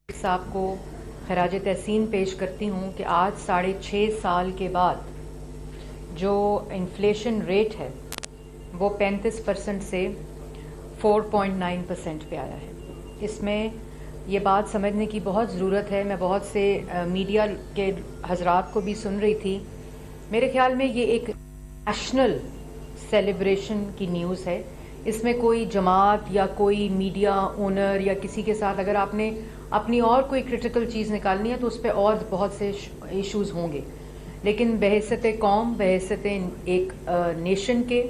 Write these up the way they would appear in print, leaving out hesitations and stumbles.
صاحب کو خراج تحسین پیش کرتی ہوں کہ آج 6.5 سال کے بعد جو انفلیشن ریٹ ہے وہ 35% سے 4.9% پہ آیا ہے۔ اس میں یہ بات سمجھنے کی بہت ضرورت ہے۔ میں بہت سے میڈیا کے حضرات کو بھی سن رہی تھی۔ میرے خیال میں یہ ایک نیشنل سیلیبریشن کی نیوز ہے۔ اس میں کوئی جماعت یا کوئی میڈیا اونر یا کسی کے ساتھ اگر آپ نے اپنی اور کوئی کرٹیکل چیز نکالنی ہے تو اس پہ اور بہت سے ایشوز ہوں گے، لیکن بحیثیت قوم، بحیثیت ایک نیشن کے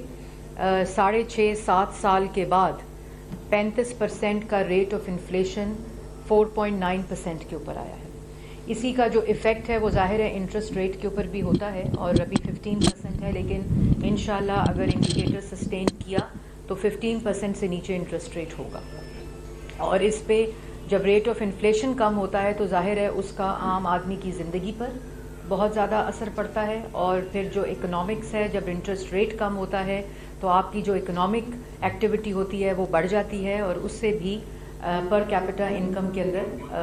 6.5-7 سال کے بعد 35% کا ریٹ آف انفلیشن 4.9% کے اوپر آیا ہے۔ اسی کا جو ایفیکٹ ہے وہ ظاہر ہے انٹرسٹ ریٹ کے اوپر بھی ہوتا ہے، اور ابھی 15% ہے، لیکن انشاءاللہ اگر انڈیکیٹر سسٹین کیا تو 15% سے نیچے انٹرسٹ ریٹ ہوگا۔ اور اس پہ جب ریٹ آف انفلیشن کم ہوتا ہے تو ظاہر ہے اس کا عام آدمی کی زندگی پر بہت زیادہ اثر پڑتا ہے، اور پھر جو اکنامکس ہے، جب انٹرسٹ ریٹ کم ہوتا ہے تو آپ کی جو اکنامک ایکٹیویٹی ہوتی ہے وہ بڑھ جاتی ہے، اور اس سے بھی پر کیپٹا انکم کے اندر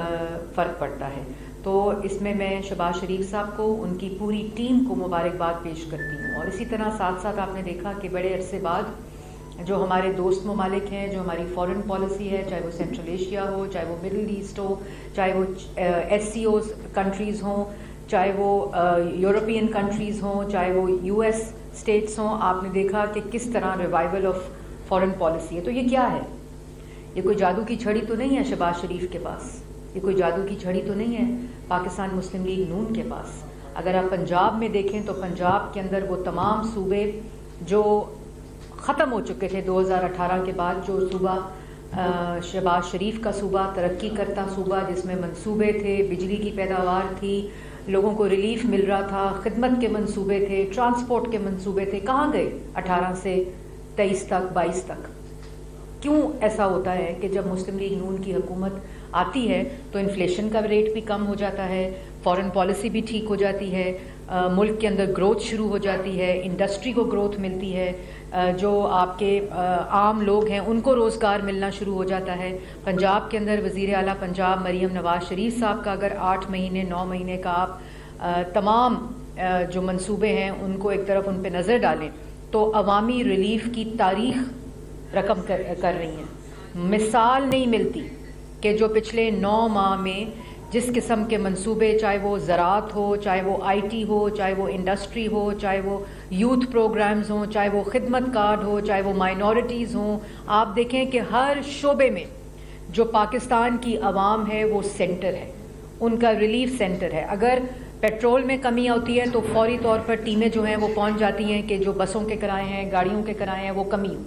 فرق پڑتا ہے۔ تو اس میں شہباز شریف صاحب کو، ان کی پوری ٹیم کو مبارکباد پیش کرتی ہوں۔ اور اسی طرح ساتھ ساتھ آپ نے دیکھا کہ بڑے عرصے بعد جو ہمارے دوست ممالک ہیں، جو ہماری فارن پالیسی ہے، چاہے وہ سینٹرل ایشیا ہو، چاہے وہ مڈل ایسٹ ہو، چاہے وہ ایس سی اوز کنٹریز ہوں، چاہے وہ یورپین کنٹریز ہوں، چاہے وہ یو ایس اسٹیٹس ہوں، آپ نے دیکھا کہ کس طرح ریوائول آف فارن پالیسی ہے۔ تو یہ کیا ہے؟ یہ کوئی جادو کی چھڑی تو نہیں ہے شہباز شریف کے پاس، یہ کوئی جادو کی چھڑی تو نہیں ہے پاکستان مسلم لیگ نون کے پاس۔ اگر آپ پنجاب میں دیکھیں تو پنجاب کے اندر وہ تمام صوبے جو ختم ہو چکے تھے 2018 کے بعد، جو صوبہ شہباز شریف کا صوبہ، ترقی کرتا صوبہ جس میں منصوبے تھے، بجلی کی پیداوار تھی، لوگوں کو ریلیف مل رہا تھا، خدمت کے منصوبے تھے، ٹرانسپورٹ کے منصوبے تھے، کہاں گئے 18 سے 23 تک 22 تک؟ کیوں ایسا ہوتا ہے کہ جب مسلم لیگ نون کی حکومت آتی ہے تو انفلیشن کا ریٹ بھی کم ہو جاتا ہے، فارن پالیسی بھی ٹھیک ہو جاتی ہے، ملک کے اندر گروتھ شروع ہو جاتی ہے، انڈسٹری کو گروتھ ملتی ہے، جو آپ کے عام لوگ ہیں ان کو روزگار ملنا شروع ہو جاتا ہے۔ پنجاب کے اندر وزیر اعلیٰ پنجاب مریم نواز شریف صاحب کا اگر 8 مہینے 9 مہینے کا آپ تمام جو منصوبے ہیں ان کو ایک طرف ان پہ نظر ڈالیں تو عوامی ریلیف کی تاریخ رقم کر رہی ہیں۔ مثال نہیں ملتی کہ جو پچھلے 9 ماہ میں جس قسم کے منصوبے، چاہے وہ زراعت ہو، چاہے وہ آئی ٹی ہو، چاہے وہ انڈسٹری ہو، چاہے وہ یوتھ پروگرامز ہوں، چاہے وہ خدمت کارڈ ہو، چاہے وہ مائنورٹیز ہوں، آپ دیکھیں کہ ہر شعبے میں جو پاکستان کی عوام ہے وہ سینٹر ہے، ان کا ریلیف سینٹر ہے۔ اگر پیٹرول میں کمی ہوتی ہے تو فوری طور پر ٹیمیں جو ہیں وہ پہنچ جاتی ہیں کہ جو بسوں کے کرائے ہیں، گاڑیوں کے کرائے ہیں وہ کمی ہو۔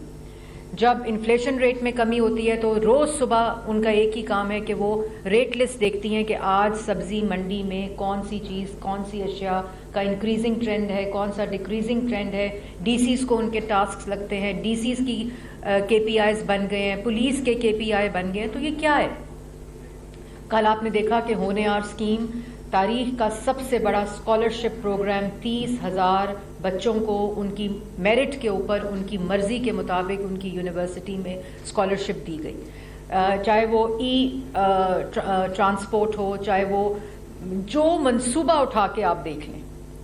جب انفلیشن ریٹ میں کمی ہوتی ہے تو روز صبح ان کا ایک ہی کام ہے کہ وہ ریٹ لسٹ دیکھتی ہیں کہ آج سبزی منڈی میں کون سی چیز، کون سی اشیاء کا انکریزنگ ٹرینڈ ہے، کون سا ڈیکریزنگ ٹرینڈ ہے۔ ڈی سیز کو ان کے ٹاسکس لگتے ہیں، ڈی سیز کی کے پی آئیز بن گئے ہیں، پولیس کے پی آئی بن گئے ہیں۔ تو یہ کیا ہے؟ کل آپ نے دیکھا کہ ہونہار اسکیم تاریخ کا سب سے بڑا اسکالرشپ پروگرام، 30,000 بچوں کو ان کی میرٹ کے اوپر، ان کی مرضی کے مطابق ان کی یونیورسٹی میں اسکالرشپ دی گئی۔ چاہے وہ ٹرانسپورٹ ہو، چاہے وہ جو منصوبہ اٹھا کے آپ دیکھ لیں،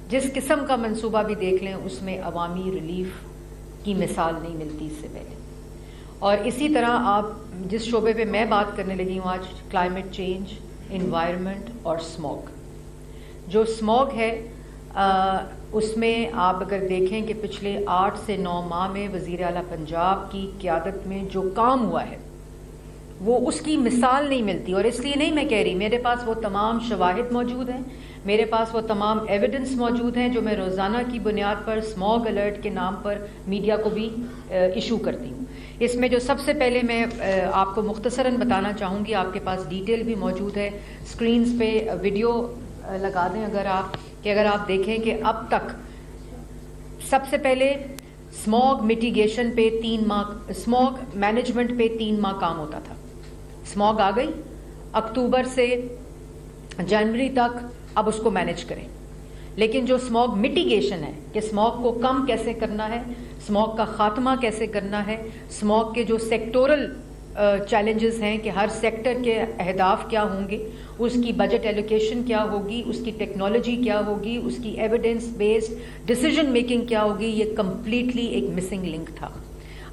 جس قسم کا منصوبہ بھی دیکھ لیں، اس میں عوامی ریلیف کی مثال نہیں ملتی اس سے پہلے۔ اور اسی طرح آپ جس شعبے پہ میں بات کرنے لگی ہوں آج، کلائمیٹ چینج، انوائرمنٹ اور اسموگ۔ جو اسموگ ہے اس میں آپ اگر دیکھیں کہ پچھلے 8 سے 9 ماہ میں وزیر اعلیٰ پنجاب کی قیادت میں جو کام ہوا ہے وہ اس کی مثال نہیں ملتی۔ اور اس لیے نہیں میں کہہ رہی، میرے پاس وہ تمام شواہد موجود ہیں، میرے پاس وہ تمام ایویڈنس موجود ہیں جو میں روزانہ کی بنیاد پر اسموگ الرٹ کے نام پر میڈیا کو بھی ایشو کرتی ہوں۔ اس میں جو سب سے پہلے میں آپ کو مختصراً بتانا چاہوں گی، آپ کے پاس ڈیٹیل بھی موجود ہے، سکرینز پہ ویڈیو لگا دیں اگر آپ دیکھیں کہ اب تک سب سے پہلے اسموگ میٹیگیشن پہ 3 ماہ، اسموگ مینجمنٹ پہ 3 ماہ کام ہوتا تھا۔ اسموگ آ گئی، اکتوبر سے جنوری تک اب اس کو مینج کریں، لیکن جو اسموگ میٹیگیشن ہے کہ اسموگ کو کم کیسے کرنا ہے، اسموگ کا خاتمہ کیسے کرنا ہے، اسموگ کے جو سیکٹورل چیلنجز ہیں کہ ہر سیکٹر کے اہداف کیا ہوں گے، اس کی بجٹ ایلوکیشن کیا ہوگی، اس کی ٹیکنالوجی کیا ہوگی، اس کی ایویڈنس بیسڈ ڈیسیجن میکنگ کیا ہوگی. یہ کمپلیٹلی ایک مسنگ لنک تھا.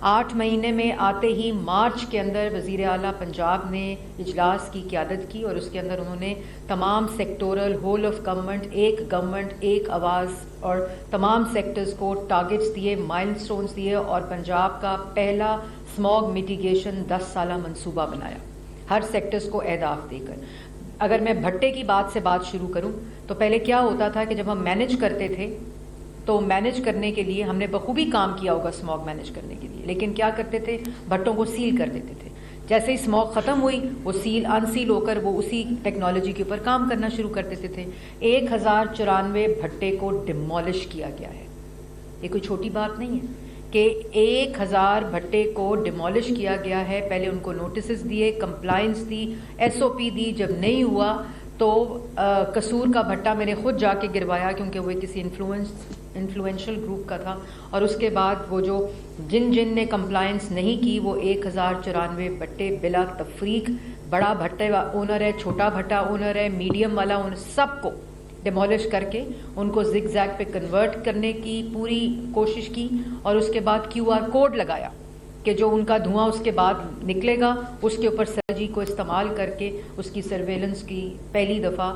8 مہینے میں آتے ہی مارچ کے اندر وزیر اعلیٰ پنجاب نے اجلاس کی قیادت کی اور اس کے اندر انہوں نے تمام سیکٹورل ہول آف گورنمنٹ ایک آواز اور تمام سیکٹرز کو ٹارگٹس دیے، مائل سٹونز دیے اور پنجاب کا پہلا اسموگ میٹیگیشن 10 سالہ منصوبہ بنایا ہر سیکٹرز کو اہداف دے کر. اگر میں بھٹے کی بات سے بات شروع کروں تو پہلے کیا ہوتا تھا کہ جب ہم مینج کرتے تھے تو مینج کرنے کے لیے ہم نے بخوبی کام کیا ہوگا اسموگ مینج کرنے کے لیے، لیکن کیا کرتے تھے، بھٹوں کو سیل کر دیتے تھے. جیسے ہی اسموگ ختم ہوئی وہ انسیل ہو کر وہ اسی ٹیکنالوجی کے اوپر کام کرنا شروع کر دیتے تھے. 1094 بھٹے کو ڈیمولش کیا گیا ہے. یہ کوئی چھوٹی بات نہیں ہے کہ 1000 بھٹے کو ڈیمولش کیا گیا ہے. پہلے ان کو نوٹسز دیے، کمپلائنس دی، SOP دی. جب نہیں ہوا تو قصور کا بھٹا میں نے خود جا کے گروایا کیونکہ وہ کسی انفلوئنشل گروپ کا تھا. اور اس کے بعد وہ جو جن نے کمپلائنس نہیں کی وہ 1094 بھٹے بلا تفریق، بڑا بھٹے اونر ہے، چھوٹا بھٹا اونر ہے، میڈیم والا اونر، سب کو ڈیمولش کر کے ان کو زگ زیگ پہ کنورٹ کرنے کی پوری کوشش کی. اور اس کے بعد QR کوڈ لگایا کہ جو ان کا دھواں اس کے بعد نکلے گا اس کے اوپر سرجی کو استعمال کر کے اس کی سرویلنس کی پہلی دفعہ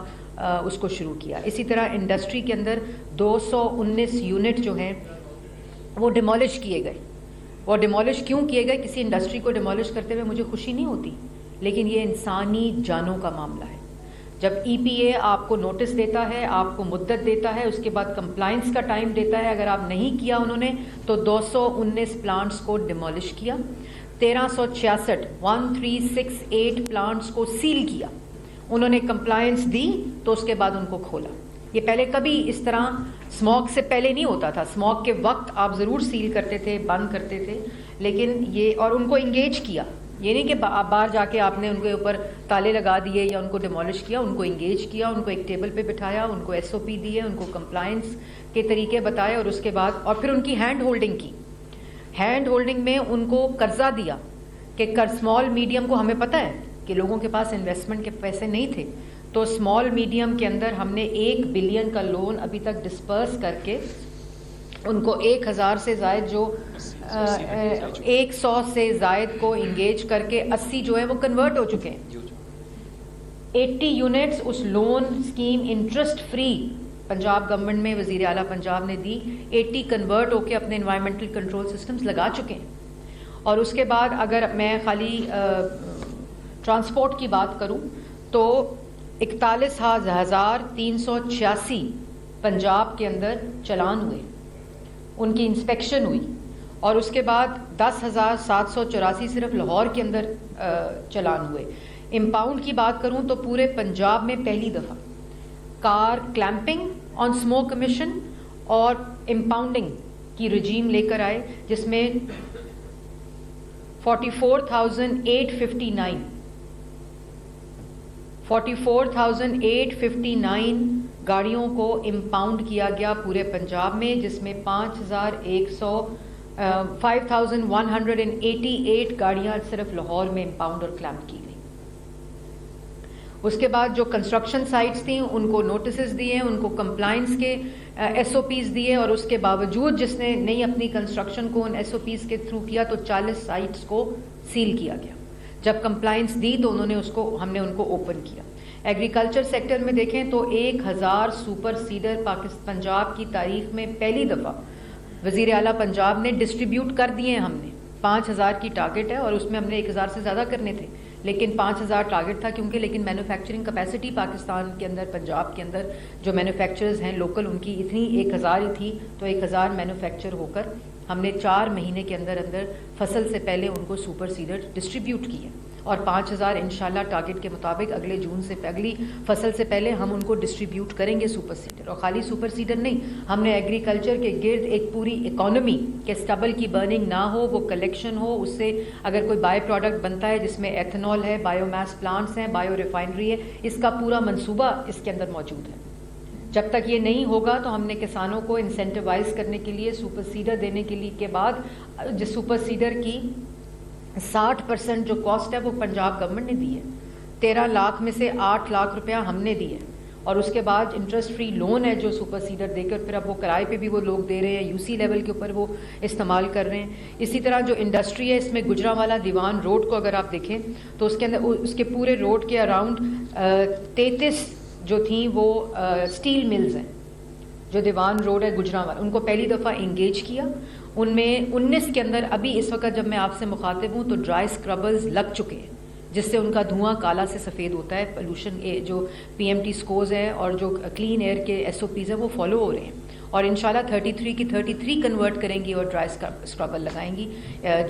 اس کو شروع کیا. اسی طرح انڈسٹری کے اندر 219 یونٹ جو ہیں وہ ڈیمولش کیے گئے. وہ ڈیمولش کیوں کیے گئے؟ کسی انڈسٹری کو ڈیمولش کرتے ہوئے مجھے خوشی نہیں ہوتی، لیکن یہ انسانی جانوں کا معاملہ ہے. جب EPA آپ کو نوٹس دیتا ہے، آپ کو مدت دیتا ہے، اس کے بعد کمپلائنس کا ٹائم دیتا ہے، اگر آپ نہیں کیا انہوں نے تو 219 پلانٹس کو ڈیمولش کیا. 1368 پلانٹس کو سیل کیا. انہوں نے کمپلائنس دی تو اس کے بعد ان کو کھولا. یہ پہلے کبھی اس طرح اسموگ سے پہلے نہیں ہوتا تھا. اسموگ کے وقت آپ ضرور سیل کرتے تھے، بند کرتے تھے، لیکن یہ اور ان کو انگیج کیا. یہ نہیں کہ باہر جا کے آپ نے ان کے اوپر تالے لگا دیے یا ان کو ڈیمولش کیا. ان کو انگیج کیا، ان کو ایک ٹیبل پہ بٹھایا، ان کو SOP دیے، ان کو کمپلائنس کے طریقے بتائے اور اس کے بعد اور پھر ان کی ہینڈ ہولڈنگ کی. ہینڈ ہولڈنگ میں ان کو قرضہ دیا کہ اسمال میڈیم کو ہمیں پتہ ہے کہ لوگوں کے پاس انویسٹمنٹ کے پیسے نہیں تھے، تو اسمال میڈیم کے اندر ہم نے 1 بلین کا لون ابھی تک ڈسپرس کر کے ان کو 1000 سے زائد جو 100 سے زائد کو انگیج کر کے 80 جو ہے وہ کنورٹ ہو چکے ہیں. 80 یونٹس اس loan scheme interest free Punjab government میں وزیر اعلیٰ پنجاب نے دی. 80 کنورٹ ہو کے اپنے انوائرمنٹل کنٹرول سسٹمز لگا چکے ہیں. اور اس کے بعد اگر میں خالی ٹرانسپورٹ کی بات کروں تو 41,386 پنجاب کے اندر چلان ہوئے، ان کی انسپیکشن ہوئی. اور اس کے بعد 10,784 صرف لاہور کے اندر چلان ہوئے. امپاؤنڈ کی بات کروں تو پورے پنجاب میں پہلی دفعہ کار کلیمپنگ آن اسموک کمیشن اور امپاؤنڈنگ کی رجیم لے کر آئے، جس میں 44,859 گاڑیوں کو امپاؤنڈ کیا گیا پورے پنجاب میں، جس میں 5,188 گاڑیاں صرف لاہور میں امپاؤنڈ اور کلیمپ کی گئی. اس کے بعد جو کنسٹرکشن سائٹس تھیں ان کو نوٹسز دیے، ان کو کمپلائنس کے SOPs دیے، اور اس کے باوجود جس نے نہیں اپنی کنسٹرکشن کو ان SOPs کے تھرو کیا تو 40 سائٹس کو سیل کیا گیا. جب کمپلائنس دی تو ہم نے ان کو اوپن کیا. ایگریکلچر سیکٹر میں دیکھیں تو 1000 سپر سیڈر پنجاب کی تاریخ میں پہلی دفعہ وزیر اعلیٰ پنجاب نے ڈسٹریبیوٹ کر دیے ہیں. ہم نے 5000 کی ٹارگٹ ہے اور اس میں ہم نے 1000 سے زیادہ کرنے تھے، لیکن 5000 ٹارگٹ تھا کیونکہ لیکن مینوفیکچرنگ کیپیسٹی پاکستان کے اندر پنجاب کے اندر جو مینوفیکچررز ہیں لوکل ان کی اتنی 1000 ہی تھی، تو 1000 مینوفیکچر ہو کر ہم نے 4 مہینے کے اندر فصل سے پہلے ان کو سپر سیڈر ڈسٹریبیوٹ کیے. اور 5000 انشاءاللہ ٹارگٹ کے مطابق اگلے جون سے اگلی فصل سے پہلے ہم ان کو ڈسٹریبیوٹ کریں گے سپر سیڈر. اور خالی سپر سیڈر نہیں، ہم نے ایگریکلچر کے گرد ایک پوری اکانومی کہ اسٹبل کی برننگ نہ ہو، وہ کلیکشن ہو، اس سے اگر کوئی بائی پروڈکٹ بنتا ہے جس میں ایتھنول ہے، بایو میس پلانٹس ہیں، بایو ریفائنری ہے، اس کا پورا منصوبہ اس کے اندر موجود ہے. جب تک یہ نہیں ہوگا تو ہم نے کسانوں کو انسینٹیوائز کرنے کے لیے سپر سیڈر دینے کے لیے کے بعد جس سپر سیڈر کی 60% جو کاسٹ ہے وہ پنجاب گورنمنٹ نے دی ہے. 13 لاکھ میں سے 8 لاکھ روپیہ ہم نے دی ہے, اور اس کے بعد انٹرسٹ فری لون ہے جو سپر سیڈر دے کر پھر اب وہ کرائے پہ بھی وہ لوگ دے رہے ہیں, یو سی لیول کے اوپر وہ استعمال کر رہے ہیں. اسی طرح جو انڈسٹری ہے اس میں گجرانوالہ دیوان روڈ کو اگر آپ دیکھیں تو اس کے اندر اس کے پورے روڈ کے اراؤنڈ 33 جو تھیں وہ اسٹیل ملز ہیں. جو دیوان روڈ ہے گجرانوالہ, ان کو پہلی دفعہ انگیج کیا. ان میں 19 کے اندر ابھی اس وقت جب میں آپ سے مخاطب ہوں تو ڈرائی اسکربرز لگ چکے ہیں جس سے ان کا دھواں کالا سے سفید ہوتا ہے. پولوشن جو پی ایم ٹی سکورز ہیں اور جو کلین ایئر کے ایس او پیز ہیں وہ فالو ہو رہے ہیں, اور انشاءاللہ 33 کی 33 کنورٹ کریں گی اور ڈرائی اسکربر لگائیں گی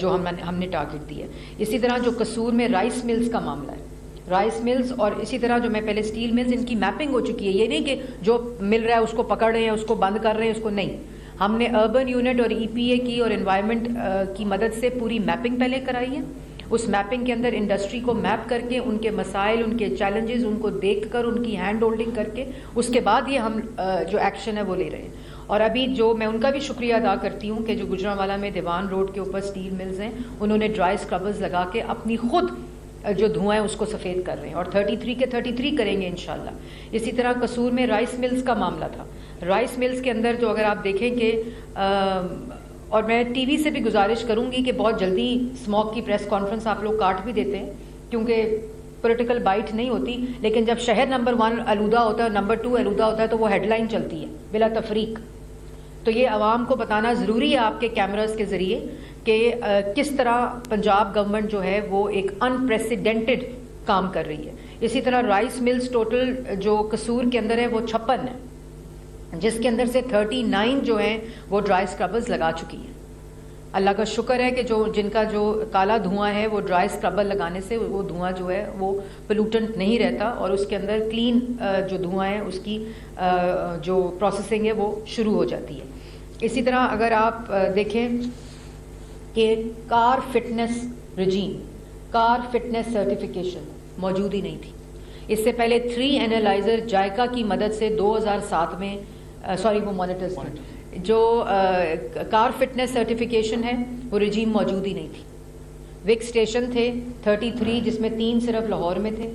جو ہم نے ٹارگٹ دی ہے. اسی طرح جو قصور میں رائس ملز کا معاملہ ہے, رائس ملز اور اسی طرح جو میں پہلے اسٹیل ملز, ان کی میپنگ ہو چکی ہے. یہ نہیں کہ جو مل رہا ہے اس کو پکڑ رہے ہیں, اس کو بند کر رہے ہیں, اس کو نہیں. ہم نے اربن یونٹ اور ای پی اے کی اور انوائرمنٹ کی مدد سے پوری میپنگ پہلے کرائی ہے. اس میپنگ کے اندر انڈسٹری کو میپ کر کے ان کے مسائل, ان کے چیلنجز, ان کو دیکھ کر ان کی ہینڈ ہولڈنگ کر کے اس کے بعد یہ ہم جو ایکشن ہے وہ لے رہے ہیں. اور ابھی جو میں ان کا بھی شکریہ ادا کرتی ہوں کہ جو گجرانوالہ میں دیوان روڈ کے اوپر اسٹیل ملز ہیں انہوں نے ڈرائی اسکربرز لگا کے اپنی خود جو دھواں ہے اس کو سفید کر رہے ہیں, اور 33 کے 33 کریں گے انشاءاللہ. اسی طرح قصور میں رائس ملز کا معاملہ تھا. رائس ملز کے اندر جو اگر آپ دیکھیں کہ اور میں ٹی وی سے بھی گزارش کروں گی کہ بہت جلدی اسموک کی پریس کانفرنس آپ لوگ کاٹ بھی دیتے ہیں کیونکہ پولیٹیکل بائٹ نہیں ہوتی, لیکن جب شہر نمبر 1 آلودہ ہوتا ہے, نمبر 2 آلودہ ہوتا ہے تو وہ ہیڈ لائن چلتی ہے بلا تفریق. تو یہ عوام کو بتانا ضروری ہے آپ کے کیمراز کے ذریعے کہ کس طرح پنجاب گورنمنٹ جو ہے وہ ایک انپریسیڈنٹڈ کام کر رہی ہے. اسی طرح رائس ملز ٹوٹل جو قصور کے اندر ہے وہ 56 ہے, جس کے اندر سے 39 جو ہیں وہ ڈرائی اسکربرز لگا چکی ہیں. اللہ کا شکر ہے کہ جن کا جو کالا دھواں ہے وہ ڈرائی اسکربر لگانے سے وہ دھواں جو ہے وہ پولوٹنٹ نہیں رہتا, اور اس کے اندر کلین جو دھواں ہے اس کی جو پروسیسنگ ہے وہ شروع ہو جاتی ہے. اسی طرح اگر آپ دیکھیں کہ کار فٹنس رجیم, کار فٹنس سرٹیفکیشن موجود ہی نہیں تھی. اس سے پہلے 3 اینالائزر جائکا کی مدد سے 2007 میں وہ مانیٹرز جو کار فٹنس سرٹیفکیشن ہے وہ رجیم موجود ہی نہیں تھی. وک اسٹیشن تھے 33 جس میں 3 صرف لاہور میں تھے.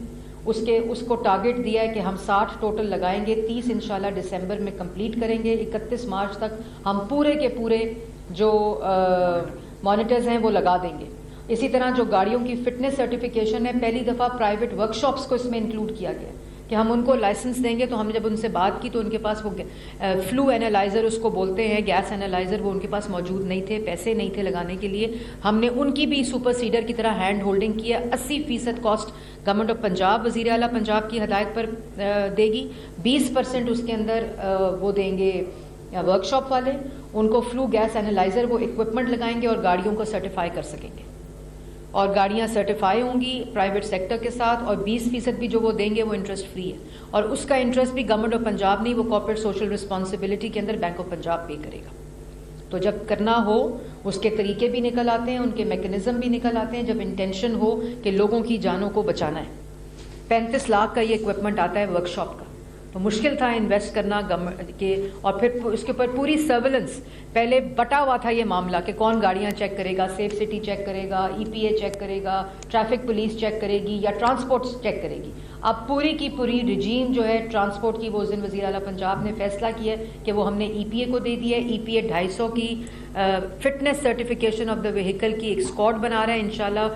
اس کو ٹارگٹ دیا ہے کہ ہم 60 ٹوٹل لگائیں گے, 30 انشاءاللہ دسمبر میں کمپلیٹ کریں گے, 31 مارچ تک ہم پورے کے پورے جو مانیٹرز ہیں وہ لگا دیں گے. اسی طرح جو گاڑیوں کی فٹنس سرٹیفکیشن ہے پہلی دفعہ پرائیویٹ ورک شاپس کو اس میں انکلوڈ کیا گیا کہ ہم ان کو لائسنس دیں گے. تو ہم نے جب ان سے بات کی تو ان کے پاس وہ فلو اینالائزر اس کو بولتے ہیں, گیس اینالائزر, وہ ان کے پاس موجود نہیں تھے, پیسے نہیں تھے لگانے کے لیے. ہم نے ان کی بھی سپر سیڈر کی طرح ہینڈ ہولڈنگ کی ہے. 80% کاسٹ گورنمنٹ آف پنجاب, وزیر اعلیٰ پنجاب کی ہدایت پر دے گی. 20% اس کے اندر وہ دیں گے ورک شاپ والے, ان کو فلو گیس اینالائزر وہ اکوپمنٹ لگائیں گے اور گاڑیوں کو سرٹیفائی کر سکیں گے, اور گاڑیاں سرٹیفائی ہوں گی پرائیویٹ سیکٹر کے ساتھ. اور 20% بھی جو وہ دیں گے وہ انٹرسٹ فری ہے, اور اس کا انٹرسٹ بھی گورنمنٹ آف پنجاب نہیں, وہ کارپوریٹ سوشل رسپانسبلٹی کے اندر بینک آف پنجاب پے کرے گا. تو جب کرنا ہو اس کے طریقے بھی نکل آتے ہیں, ان کے میکنزم بھی نکل آتے ہیں, جب انٹینشن ہو کہ لوگوں کی جانوں کو بچانا ہے. 35 لاکھ کا یہ اکوپمنٹ آتا ہے ورک شاپ کا, تو مشکل تھا انویسٹ کرنا گورنمنٹ کے, اور پھر اس کے اوپر پوری سرویلنس. پہلے بٹا ہوا تھا یہ معاملہ کہ کون گاڑیاں چیک کرے گا, سیف سٹی چیک کرے گا, ای پی اے چیک کرے گا, ٹریفک پولیس چیک کرے گی یا ٹرانسپورٹ چیک کرے گی. اب پوری کی پوری رجیم جو ہے ٹرانسپورٹ کی, وہ اس دن وزیر اعلیٰ پنجاب نے فیصلہ کیا ہے کہ وہ ہم نے ای پی اے کو دے دیا ہے. ای پی اے 250 کی fitness certification of the vehicle کی ایک اسکواڈ بنا رہا ہے. انشاءاللہ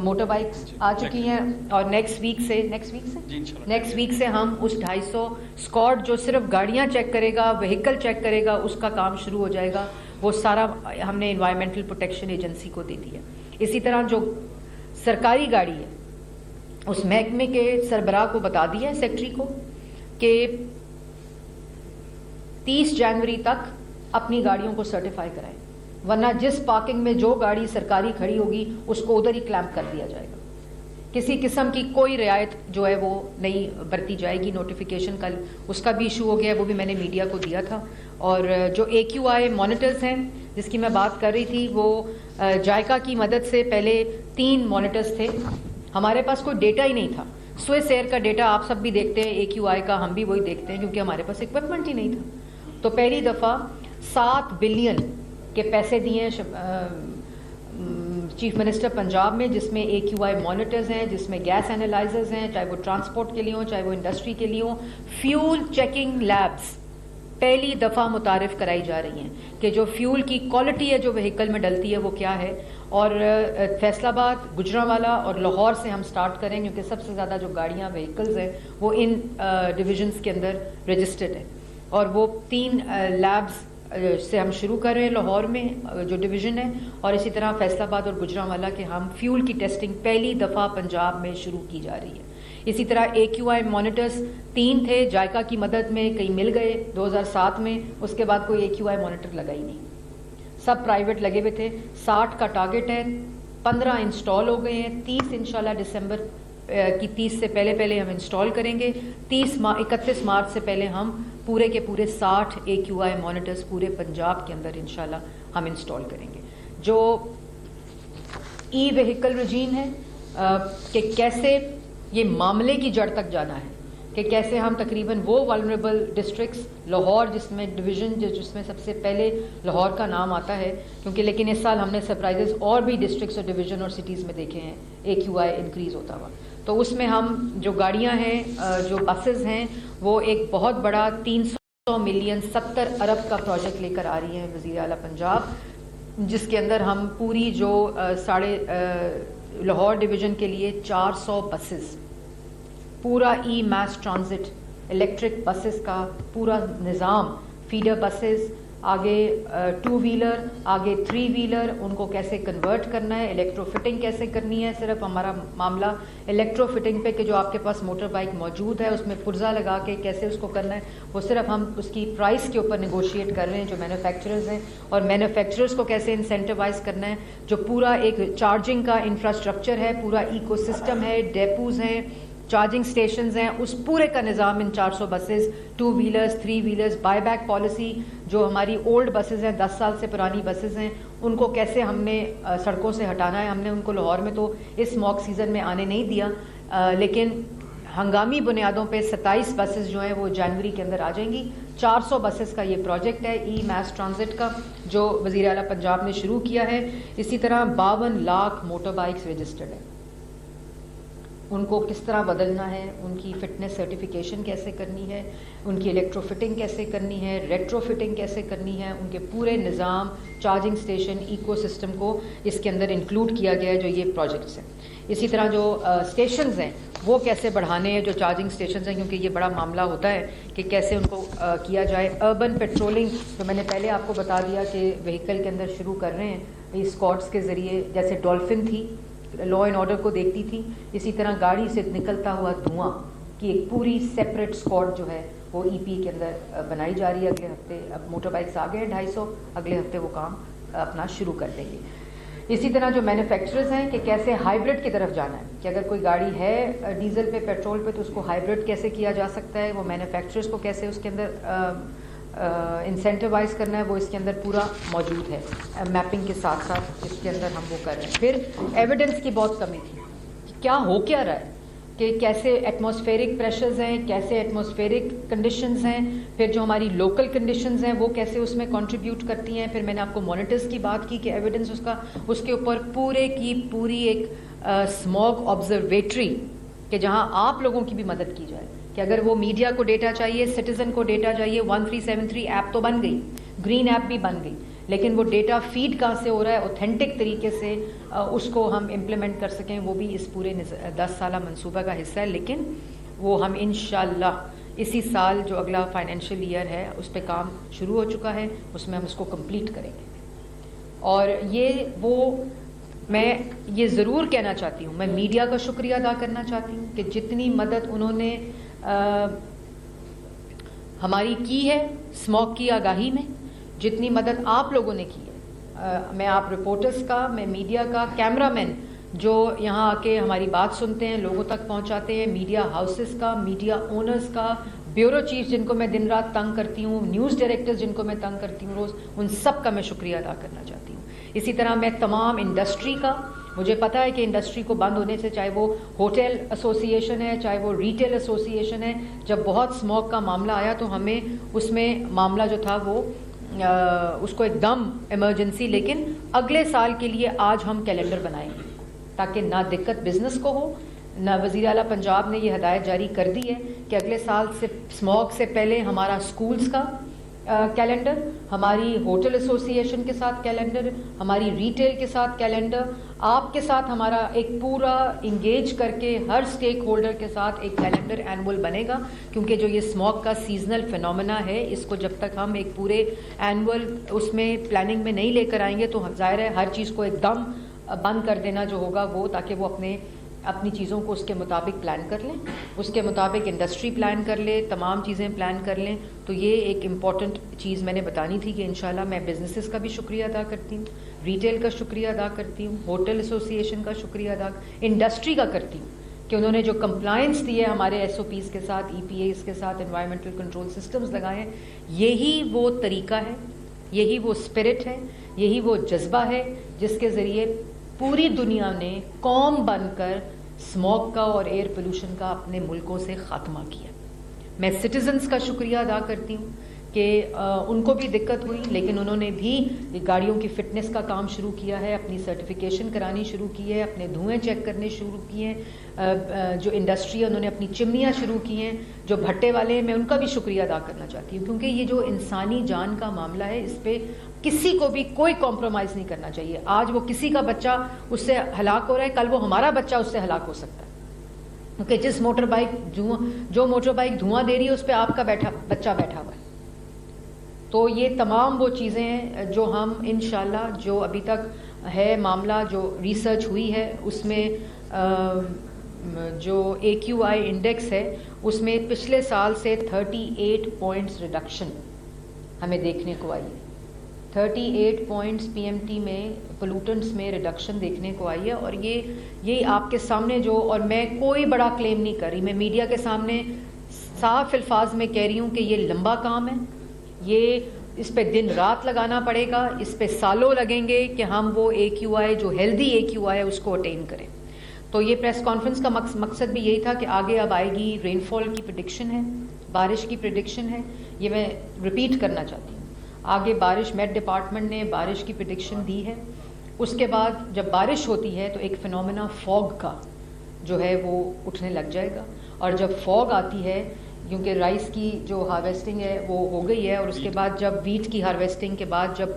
موٹر بائکس آ چکی ہیں, اور نیکسٹ ویک سے ہم اس 250 اسکواڈ جو صرف گاڑیاں چیک کرے گا, وہیکل چیک کرے گا, اس کا کام شروع ہو جائے گا. وہ سارا ہم نے انوائرمنٹل پروٹیکشن ایجنسی کو دے دیا. اسی طرح جو سرکاری گاڑی ہے اس محکمے کے سربراہ کو بتا دیا ہے, سیکٹری کو, کہ 30 جنوری تک اپنی گاڑیوں کو سرٹیفائی کرائیں, ورنہ جس پارکنگ میں جو گاڑی سرکاری کھڑی ہوگی اس کو ادھر ہی کلیمپ کر دیا جائے گا. کسی قسم کی کوئی رعایت جو ہے وہ نہیں برتی جائے گی. نوٹیفیکیشن کل اس کا بھی ایشو ہو گیا, وہ بھی میں نے میڈیا کو دیا تھا. اور جو اے کیو آئی مانیٹرز ہیں جس کی میں بات کر رہی تھی, وہ جائکا کی مدد سے پہلے 3 مانیٹرز تھے. ہمارے پاس کوئی ڈیٹا ہی نہیں تھا. سوئس ایئر کا ڈیٹا آپ سب بھی دیکھتے ہیں, اے کیو آئی کا ہم بھی وہی دیکھتے ہیں, کیونکہ ہمارے پاس اکوپمنٹ ہی نہیں تھا. تو پہلی دفعہ 7 بلین کے پیسے دیے چیف منسٹر پنجاب میں، جس میں AQI مانیٹرز ہیں، جس میں گیس اینالائزرز ہیں، چاہے وہ ٹرانسپورٹ کے لیے ہوں، چاہے وہ انڈسٹری کے لیے ہوں. فیول چیکنگ لیبس پہلی دفعہ متعارف کرائی جا رہی ہیں کہ جو فیول کی کوالٹی ہے جو وہیکل میں ڈلتی ہے وہ کیا ہے. اور فیصل آباد، گجرانوالہ اور لاہور سے ہم سٹارٹ کریں، کیونکہ سب سے زیادہ جو گاڑیاں وہیکلز ہیں وہ ان ڈویژنز کے اندر رجسٹرڈ ہیں. اور وہ 3 لیبس سے ہم شروع کر رہے ہیں لاہور میں جو ڈویژن ہے، اور اسی طرح فیصل آباد اور گجرانوالہ کے ہم فیول کی ٹیسٹنگ پہلی دفعہ پنجاب میں شروع کی جا رہی ہے. اسی طرح AQI مانیٹرز 3 تھے، جائکا کی مدد میں کئی مل گئے 2007 میں، اس کے بعد کوئی AQI مانیٹر لگا ہی نہیں، سب پرائیویٹ لگے ہوئے تھے. 60 کا ٹارگٹ ہے، 15 انسٹال ہو گئے ہیں، 30 انشاءاللہ دسمبر کی 30 سے پہلے ہم انسٹال کریں گے. 31 مارچ سے پہلے ہم پورے کے پورے 60 AQI مانیٹرز پورے پنجاب کے اندر انشاءاللہ ہم انسٹال کریں گے. جو ای وہیکل رجیم ہے کہ کیسے یہ معاملے کی جڑ تک جانا ہے، کہ کیسے ہم تقریباً وہ والنریبل ڈسٹرکٹس، لاہور جس میں ڈویژن جس میں سب سے پہلے لاہور کا نام آتا ہے، کیونکہ لیکن اس سال ہم نے سرپرائزز اور بھی ڈسٹرکٹس اور ڈویژن اور سٹیز میں دیکھے ہیں AQI انکریز ہوتا ہوا. تو اس میں ہم جو گاڑیاں ہیں، جو بسز ہیں، وہ ایک بہت بڑا 300 ملین 70 ارب کا پروجیکٹ لے کر آ رہی ہیں وزیر اعلیٰ پنجاب، جس کے اندر ہم پوری جو لاہور ڈویژن کے لیے 400 بسز، پورا ای میس ٹرانزٹ الیکٹرک بسز کا پورا نظام، فیڈر بسز، آگے 2 ویلر، آگے 3 ویلر، ان کو کیسے کنورٹ کرنا ہے، الیکٹرو فٹنگ کیسے کرنی ہے. صرف ہمارا معاملہ الیکٹرو فٹنگ پہ کہ جو آپ کے پاس موٹر بائک موجود ہے اس میں پرزہ لگا کے کیسے اس کو کرنا ہے، وہ صرف ہم اس کی پرائس کے اوپر نیگوشیٹ کر رہے ہیں جو مینوفیکچررز ہیں، اور مینوفیکچررز کو کیسے انسینٹیوائز کرنا ہے. جو پورا ایک چارجنگ کا انفراسٹرکچر ہے، پورا ایکو سسٹم ہے، ڈیپوز ہیں، چارجنگ سٹیشنز ہیں، اس پورے کا نظام ان 400 buses, 2 wheelers, 3 wheelers, by back policy, جو ہماری اولڈ بسز ہیں 10 سال سے پرانی بسز ہیں ان کو کیسے ہم نے سڑکوں سے ہٹانا ہے. ہم نے ان کو لاہور میں تو اس موک سیزن میں آنے نہیں دیا، لیکن ہنگامی بنیادوں پہ 27 بسز جو ہیں وہ جنوری کے اندر آ جائیں گی. 400 بسز کا یہ پروجیکٹ ہے ای میس ٹرانزٹ کا جو وزیر اعلیٰ پنجاب نے شروع کیا ہے. اسی طرح 52 لاکھ موٹر بائکس رجسٹرڈ ہیں، ان کو کس طرح بدلنا ہے، ان کی فٹنس سرٹیفکیشن کیسے کرنی ہے، ان کی الیکٹرو فٹنگ کیسے کرنی ہے، ریٹرو فٹنگ کیسے کرنی ہے، ان کے پورے نظام، چارجنگ سٹیشن، ایکو سسٹم کو اس کے اندر انکلوڈ کیا گیا ہے جو یہ پروجیکٹس ہیں. اسی طرح جو اسٹیشنز ہیں وہ کیسے بڑھانے ہیں، جو چارجنگ اسٹیشنز ہیں، کیونکہ یہ بڑا معاملہ ہوتا ہے کہ کیسے ان کو کیا جائے. اربن پیٹرولنگ جو میں نے پہلے آپ کو بتا دیا کہ وہیکل کے اندر شروع کر رہے ہیں اسکواڈس کے ذریعے، جیسے ڈولفن تھی لا اینڈ آرڈر کو دیکھتی تھی، اسی طرح گاڑی سے نکلتا ہوا دھواں کی ایک پوری سیپریٹ اسکواڈ جو ہے وہ EP کے اندر بنائی جا رہی ہے. اگلے ہفتے اب موٹر بائکس آ گئے ہیں 250، اگلے ہفتے وہ کام اپنا شروع کر دیں گے. اسی طرح جو مینوفیکچررز ہیں کہ کیسے ہائیبرڈ کی طرف جانا ہے، کہ اگر کوئی گاڑی ہے ڈیزل پہ، پیٹرول پہ، تو اس کو ہائیبرڈ کیسے کیا جا سکتا ہے، وہ مینوفیکچررز کو کیسے اس کے اندر انسینٹیوائز کرنا ہے، وہ اس کے اندر پورا موجود ہے. میپنگ کے ساتھ ساتھ اس کے اندر ہم وہ کر رہے ہیں. پھر ایویڈنس کی بہت کمی تھی کہ کیا ہو کیا رہا ہے، کہ کیسے ایٹماسفیرک پریشرز ہیں، کیسے ایٹماسفیرک کنڈیشنز ہیں، پھر جو ہماری لوکل کنڈیشنز ہیں وہ کیسے اس میں کنٹریبیوٹ کرتی ہیں. پھر میں نے آپ کو مانیٹرز کی بات کی کہ ایویڈنس اس کے اوپر پورے کی پوری ایک اسموگ آبزرویٹری، کہ جہاں آپ لوگوں کی بھی مدد کی جائے، کہ اگر وہ میڈیا کو ڈیٹا چاہیے، سٹیزن کو ڈیٹا چاہیے. 1373 ایپ تو بن گئی، گرین ایپ بھی بن گئی، لیکن وہ ڈیٹا فیڈ کہاں سے ہو رہا ہے، اوتھینٹک طریقے سے اس کو ہم امپلیمنٹ کر سکیں، وہ بھی اس پورے 10 سالہ منصوبہ کا حصہ ہے. لیکن وہ ہم انشاءاللہ اسی سال جو اگلا فائنینشیل ایئر ہے اس پہ کام شروع ہو چکا ہے، اس میں ہم اس کو کمپلیٹ کریں گے. اور میں یہ ضرور کہنا چاہتی ہوں، میں میڈیا کا شکریہ ادا کرنا چاہتی ہوں کہ جتنی مدد انہوں نے ہماری کی ہے اسموگ کی آگاہی میں، جتنی مدد آپ لوگوں نے کی ہے، میں آپ رپورٹرز کا، میں میڈیا کا، کیمرہ مین جو یہاں آ کے ہماری بات سنتے ہیں، لوگوں تک پہنچاتے ہیں، میڈیا ہاؤسز کا، میڈیا اونرز کا، بیورو چیف جن کو میں دن رات تنگ کرتی ہوں، نیوز ڈائریکٹرز جن کو میں تنگ کرتی ہوں روز، ان سب کا میں شکریہ ادا کرنا چاہتی ہوں. اسی طرح میں تمام انڈسٹری کا، مجھے پتہ ہے کہ انڈسٹری کو بند ہونے سے، چاہے وہ ہوٹل ایسوسی ایشن ہے، چاہے وہ ریٹیل ایسوسی ایشن ہے، جب بہت اسموگ کا معاملہ آیا تو ہمیں اس میں معاملہ جو تھا وہ اس کو ایک دم ایمرجنسی، لیکن اگلے سال کے لیے آج ہم کیلنڈر بنائیں گے تاکہ نہ دقت بزنس کو ہو، نہ وزیر اعلیٰ پنجاب نے یہ ہدایت جاری کر دی ہے کہ اگلے سال سے اسموگ سے پہلے ہمارا اسکولز کا کیلنڈر، ہماری ہوٹل ایسوسی ایشن کے ساتھ کیلنڈر، ہماری ریٹیل کے ساتھ کیلنڈر، آپ کے ساتھ ہمارا ایک پورا انگیج کر کے ہر سٹیک ہولڈر کے ساتھ ایک کیلنڈر اینول بنے گا، کیونکہ جو یہ اسموگ کا سیزنل فینومینا ہے اس کو جب تک ہم ایک پورے اینول اس میں پلاننگ میں نہیں لے کر آئیں گے تو ظاہر ہے ہر چیز کو ایک دم بند کر دینا جو ہوگا وہ، تاکہ وہ اپنی چیزوں کو اس کے مطابق پلان کر لیں، اس کے مطابق انڈسٹری پلان کر لے، تمام چیزیں پلان کر لیں. تو یہ ایک امپورٹنٹ چیز میں نے بتانی تھی کہ انشاءاللہ میں بزنسز کا بھی شکریہ ادا کرتی ہوں، ریٹیل کا شکریہ ادا کرتی ہوں، ہوٹل ایسوسی ایشن کا شکریہ ادا، انڈسٹری کا کرتی ہوں کہ انہوں نے جو کمپلائنس دی ہے ہمارے ایس او پیز کے ساتھ، ای پی ایز کے ساتھ، انوائرمنٹل کنٹرول سسٹمز لگائے ہیں. یہی وہ طریقہ ہے، یہی وہ اسپرٹ ہے، یہی وہ جذبہ ہے جس کے ذریعے پوری دنیا نے قوم بن کر اسموگ کا اور ایئر پولوشن کا اپنے ملکوں سے خاتمہ کیا. میں سٹیزنز کا شکریہ ادا کرتی ہوں کہ ان کو بھی دقت ہوئی لیکن انہوں نے بھی گاڑیوں کی فٹنس کا کام شروع کیا ہے، اپنی سرٹیفیکیشن کرانی شروع کی ہے، اپنے دھوئیں چیک کرنے شروع کیے ہیں، جو انڈسٹری ہے انہوں نے اپنی چمنیاں شروع کی ہیں، جو بھٹے والے ہیں میں ان کا بھی شکریہ ادا کرنا چاہتی ہوں، کیونکہ یہ جو انسانی جان کا معاملہ ہے اس پہ کسی کو بھی کوئی کمپرومائز نہیں کرنا چاہیے. آج وہ کسی کا بچہ اس سے ہلاک ہو رہا ہے، کل وہ ہمارا بچہ اس سے ہلاک ہو سکتا ہے، کیونکہ جو موٹر بائک دھواں دے رہی ہے اس پہ آپ کا بچہ بیٹھا ہوا ہے. تو یہ تمام وہ چیزیں ہیں جو ہم انشاءاللہ جو ابھی تک ہے معاملہ جو ریسرچ ہوئی ہے اس میں جو اے کیو آئی انڈیکس ہے اس میں پچھلے سال سے 38 پوائنٹس ریڈکشن ہمیں دیکھنے کو آئی ہے. 38 پوائنٹس پی ایم ٹی میں پولوٹنٹس میں ریڈکشن دیکھنے کو آئی ہے. اور یہ آپ کے سامنے جو، اور میں کوئی بڑا کلیم نہیں کر رہی، میں میڈیا کے سامنے صاف الفاظ میں کہہ رہی ہوں کہ یہ لمبا کام ہے، یہ اس پہ دن رات لگانا پڑے گا، اس پہ سالوں لگیں گے کہ ہم وہ اے کیو آئی جو ہیلدی اے کیو آئی ہے اس کو اٹین کریں. تو یہ پریس کانفرنس کا مقصد بھی یہی تھا کہ آگے اب آئے گی رین فال کی پریڈکشن ہے، بارش کی پریڈکشن ہے، یہ میں ریپیٹ کرنا چاہتی ہوں. آگے بارش، میٹ ڈپارٹمنٹ نے بارش کی پریڈکشن دی ہے. اس کے بعد جب بارش ہوتی ہے تو ایک فینومینا فوگ کا جو ہے وہ اٹھنے لگ جائے گا، اور جب فوگ آتی ہے کیونکہ رائس کی جو ہارویسٹنگ ہے وہ ہو گئی ہے، اور اس کے بعد جب ویٹ کی ہارویسٹنگ کے بعد جب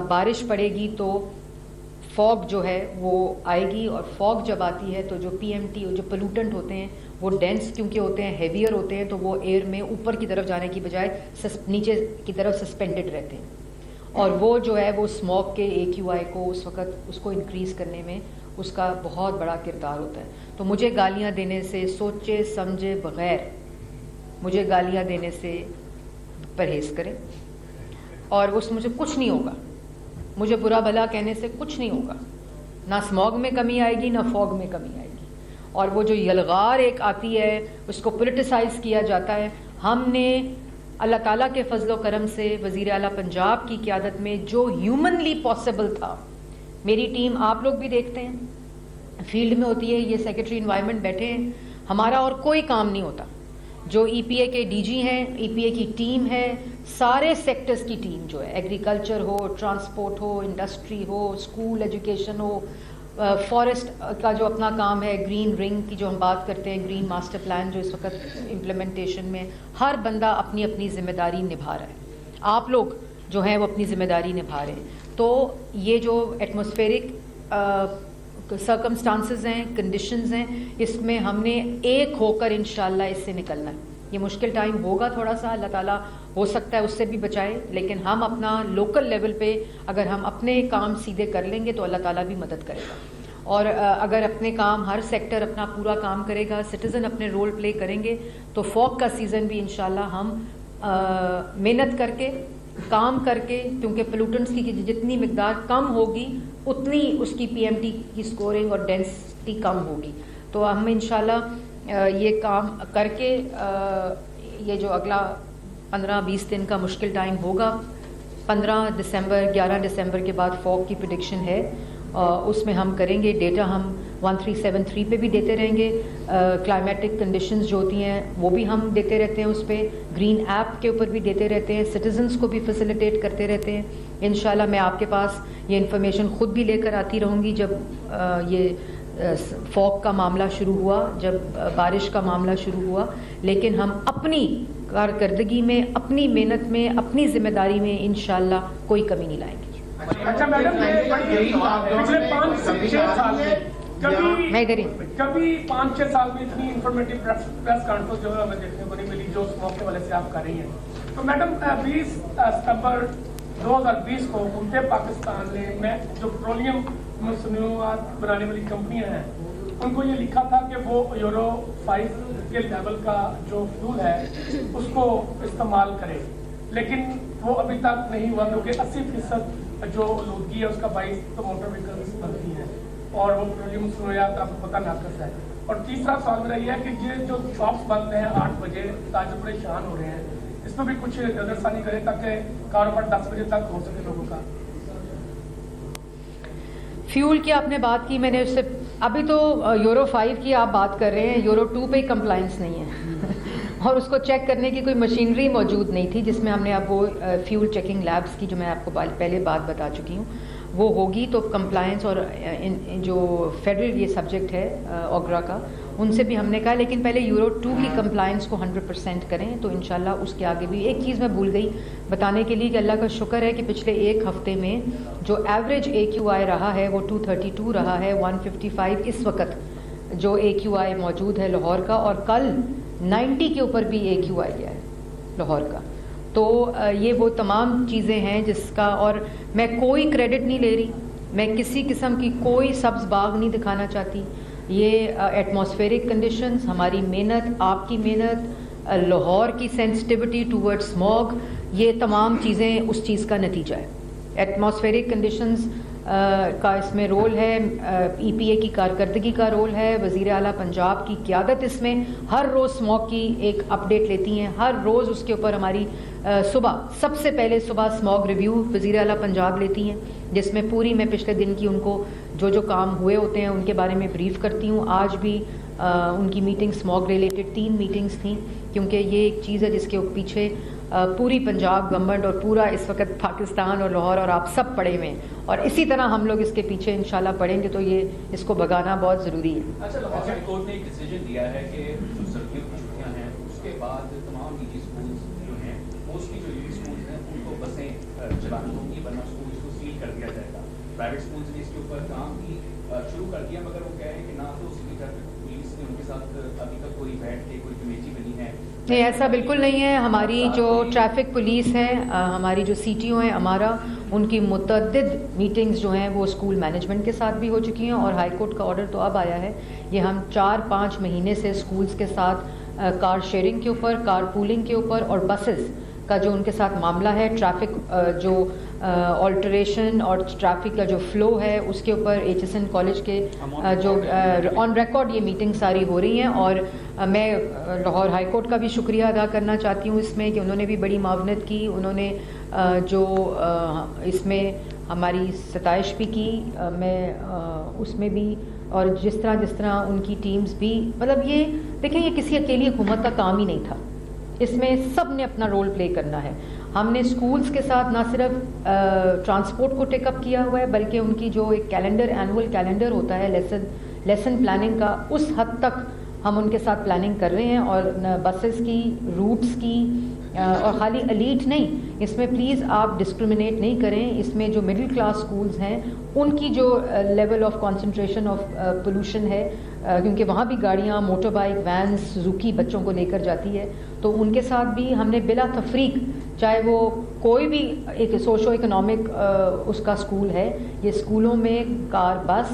بارش پڑے گی تو فوگ جو ہے وہ آئے گی. اور فوگ جب آتی ہے تو جو پی ایم ٹی جو پولوٹنٹ ہوتے ہیں وہ ڈینس کیونکہ ہوتے ہیں، ہیویئر ہوتے ہیں، تو وہ ایئر میں اوپر کی طرف جانے کی بجائے نیچے کی طرف سسپینڈڈ رہتے ہیں، اور وہ جو ہے وہ اسموگ کے اے کیو آئی کو اس وقت اس کو انکریز کرنے میں اس کا بہت بڑا کردار ہوتا ہے. تو مجھے گالیاں دینے سے سوچے سمجھے بغیر مجھے گالیاں دینے سے پرہیز کریں، اور اس مجھے کچھ نہیں ہوگا، مجھے برا بھلا کہنے سے کچھ نہیں ہوگا، نہ اسموگ میں کمی آئے گی نہ فوگ میں کمی آئے گی. اور وہ جو یلغار ایک آتی ہے اس کو پولیٹیسائز کیا جاتا ہے. ہم نے اللہ تعالیٰ کے فضل و کرم سے وزیر اعلیٰ پنجاب کی قیادت میں جو ہیومنلی پاسبل تھا، میری ٹیم آپ لوگ بھی دیکھتے ہیں فیلڈ میں ہوتی ہے، یہ سیکرٹری انوائرمنٹ بیٹھے ہیں، ہمارا اور کوئی کام نہیں ہوتا. جو ای پی اے کے ڈی جی ہیں، ای پی اے کی ٹیم ہے، سارے سیکٹرز کی ٹیم جو ہے، ایگریکلچر ہو، ٹرانسپورٹ ہو، انڈسٹری ہو، اسکول ایجوکیشن ہو، فارسٹ کا جو اپنا کام ہے، گرین رنگ کی جو ہم بات کرتے ہیں، گرین ماسٹر پلان جو اس وقت امپلیمنٹیشن میں، ہر بندہ اپنی اپنی ذمہ داری نبھا رہا ہے. آپ لوگ جو ہیں وہ اپنی ذمہ داری نبھا رہے ہیں. تو یہ جو ایٹماسفیرک سرکمسٹانسز ہیں، کنڈیشنز ہیں، اس میں ہم نے ایک ہو کر انشاءاللہ اس سے نکلنا ہے. یہ مشکل ٹائم ہوگا تھوڑا سا، اللہ تعالیٰ ہو سکتا ہے اس سے بھی بچائے، لیکن ہم اپنا لوکل لیول پہ اگر ہم اپنے کام سیدھے کر لیں گے تو اللہ تعالیٰ بھی مدد کرے گا. اور اگر اپنے کام ہر سیکٹر اپنا پورا کام کرے گا، سٹیزن اپنے رول پلے کریں گے، تو فوگ کا سیزن بھی انشاءاللہ ہم محنت کر کے کام کر کے، کیونکہ پولوٹنٹس کی جتنی مقدار کم ہوگی اتنی اس کی پی ایم ٹی کی سکورنگ اور ڈینسٹی کم ہوگی. تو ہم انشاءاللہ یہ کام کر کے یہ جو اگلا 15-20 دن کا مشکل ٹائم ہوگا، 15 دسمبر 11 دسمبر کے بعد فوگ کی پریڈکشن ہے، اس میں ہم کریں گے. ڈیٹا ہم 1373 پہ بھی دیتے رہیں گے. کلائمیٹک کنڈیشنز جو ہوتی ہیں وہ بھی ہم دیتے رہتے ہیں, اس پہ گرین ایپ کے اوپر بھی دیتے رہتے ہیں, سٹیزنس کو بھی فیسیلیٹیٹ کرتے رہتے ہیں. انشاءاللہ میں آپ کے پاس یہ انفارمیشن خود بھی لے کر آتی رہوں گی. جب یہ فوگ کا معاملہ شروع ہوا, جب بارش کا معاملہ شروع ہوا, لیکن ہم اپنی کارکردگی میں, اپنی محنت میں, اپنی ذمہ داری میں انشاءاللہ کوئی کمی نہیں لائیں گے. اچھا میڈم, پچھلے 5-6 سال میں کبھی 5-6 سال میں اتنی انفارمیٹیو پریس کانفرنس جو ہے ہمیں دیکھنے کو نہیں ملی جو اس موقع والے سے آپ کر رہی ہیں. تو میڈم 20 ستمبر 2020 کو حکومت پاکستان نے جو پیٹرولیم مصنوعات بنانے والی کمپنیاں ہیں ان کو یہ لکھا تھا کہ وہ یورو 5 کے لیول کا جو فیول ہے اس کو استعمال کرے, لیکن وہ ابھی تک نہیں ہوا کیونکہ 80% جو آلودگی ہے اس کا باعث تو موٹر وہیکلس بنتی ہیں اور وہ پیٹرولیم مصنوعات آپ کو پتہ ناقص ہے. اور تیسرا سوال میرا یہ ہے کہ یہ جو شاپس بند ہیں 8 بجے, تاجر پریشان ہو رہے ہیں, اس پہ بھی کچھ نظر ثانی کریں تاکہ کاروبار 10 بجے تک ہو سکے لوگوں کا. فیول کی آپ نے بات کی, میں نے اس سے ابھی تو یورو 5 کی آپ بات کر رہے ہیں, یورو 2 پہ کمپلائنس نہیں ہے اور اس کو چیک کرنے کی کوئی مشینری موجود نہیں تھی جس میں ہم نے اب وہ فیول چیکنگ لیبس کی جو میں آپ کو پہلے بات بتا چکی ہوں وہ ہوگی. تو کمپلائنس اور جو فیڈرل یہ سبجیکٹ ہے اوگرا کا, ان سے بھی ہم نے کہا لیکن پہلے یورو 2 کی کمپلائنس کو 100% کریں. تو انشاءاللہ اس کے آگے بھی. ایک چیز میں بھول گئی بتانے کے لیے کہ اللہ کا شکر ہے کہ پچھلے ایک ہفتے میں جو ایوریج AQI رہا ہے وہ 232 رہا ہے, 155 اس وقت جو AQI موجود ہے لاہور کا, اور کل 90 کے اوپر بھی AQI گیا ہے لاہور کا. تو یہ وہ تمام چیزیں ہیں جس کا, اور میں کوئی کریڈٹ نہیں لے رہی, میں کسی قسم کی کوئی سبز باغ نہیں دکھانا چاہتی. یہ ایٹماسفیرک کنڈیشنز, ہماری محنت, آپ کی محنت, لاہور کی سینسٹیوٹی ٹورڈ اسموگ, یہ تمام چیزیں اس چیز کا نتیجہ ہے. ایٹماسفیرک کنڈیشنز کا اس میں رول ہے, EPA کی کارکردگی کا رول ہے, وزیر اعلیٰ پنجاب کی قیادت اس میں ہر روز اسموگ کی ایک اپڈیٹ لیتی ہیں, ہر روز اس کے اوپر ہماری صبح سب سے پہلے صبح اسموگ ریویو وزیر اعلیٰ پنجاب لیتی ہیں جس میں پوری میں پچھلے دن کی ان کو جو کام ہوئے ہوتے ہیں ان کے بارے میں بریف کرتی ہوں. آج بھی ان کی میٹنگ اسموگ ریلیٹڈ 3 میٹنگز تھیں کیونکہ یہ ایک چیز ہے جس کے پیچھے پوری پنجاب گورنمنٹ اور پورا اس وقت پاکستان اور لاہور اور آپ سب پڑے ہوئے ہیں, اور اسی طرح ہم لوگ اس کے پیچھے انشاءاللہ پڑیں گے. تو یہ اس کو بھگانا بہت ضروری ہے. اچھا, لاہور ہائی کورٹ نے ایک ڈیسیجن دیا ہے کہ جو سردیوں کی چھٹیاں ہیں اس کے بعد تمام نجی اسکولز جو ہیں موسٹلی جو نجی اسکولز ہیں ان کو بسیں چلانی ہوں گی, ورنہ اسکولز کو سیل کر دیا جائے گا. پرائیویٹ اسکولز نے اس کے اوپر کام بھی شروع کر دیا, مگر وہ کہہ رہے ہیں کہ نہ تو سٹی ٹریفک پولیس نے ان کے ساتھ ابھی تک کوئی بیٹھ کے کوئی کمیٹی بنی ہے. نہیں, ایسا بالکل نہیں ہے. ہماری جو ٹریفک پولیس ہے, ہماری جو CTO ہیں ہمارا, ان کی متعدد میٹنگز جو ہیں وہ اسکول مینجمنٹ کے ساتھ بھی ہو چکی ہیں, اور ہائی کورٹ کا آرڈر تو اب آیا ہے. یہ ہم 4-5 مہینے سے اسکولز کے ساتھ کار شیئرنگ کے اوپر, کار پولنگ کے اوپر, اور بسز کا جو ان کے ساتھ معاملہ ہے, ٹریفک جو آلٹریشن اور ٹریفک کا جو فلو ہے اس کے اوپر HSN کالج کے جو آن ریکارڈ یہ میٹنگ ساری ہو رہی ہیں. اور میں لاہور ہائی کورٹ کا بھی شکریہ ادا کرنا چاہتی ہوں اس میں کہ انہوں نے بھی بڑی معاونت کی, انہوں نے جو اس میں ہماری ستائش بھی کی, میں اس میں بھی, اور جس طرح ان کی ٹیمز بھی, مطلب یہ دیکھیں یہ کسی اکیلی حکومت کا کام ہی نہیں تھا, اس میں سب نے اپنا رول پلے کرنا ہے. ہم نے اسکولز کے ساتھ نہ صرف ٹرانسپورٹ کو ٹیک اپ کیا ہوا ہے بلکہ ان کی جو ایک کیلنڈر, اینول کیلنڈر ہوتا ہے لیسن پلاننگ کا, اس حد تک ہم ان کے ساتھ پلاننگ کر رہے ہیں. اور بسز کی, روٹس کی, اور خالی ایلیٹ نہیں, اس میں پلیز آپ ڈسکرمنیٹ نہیں کریں. اس میں جو مڈل کلاس اسکولز ہیں ان کی جو level of concentration of pollution ہے, کیونکہ وہاں بھی گاڑیاں, موٹر بائک, وینز, سوزوکی بچوں کو لے کر جاتی ہے, تو ان کے ساتھ بھی ہم نے بلا تفریق, چاہے وہ کوئی بھی ایک سوشو اکنامک اس کا اسکول ہے, یہ اسکولوں میں کار, بس,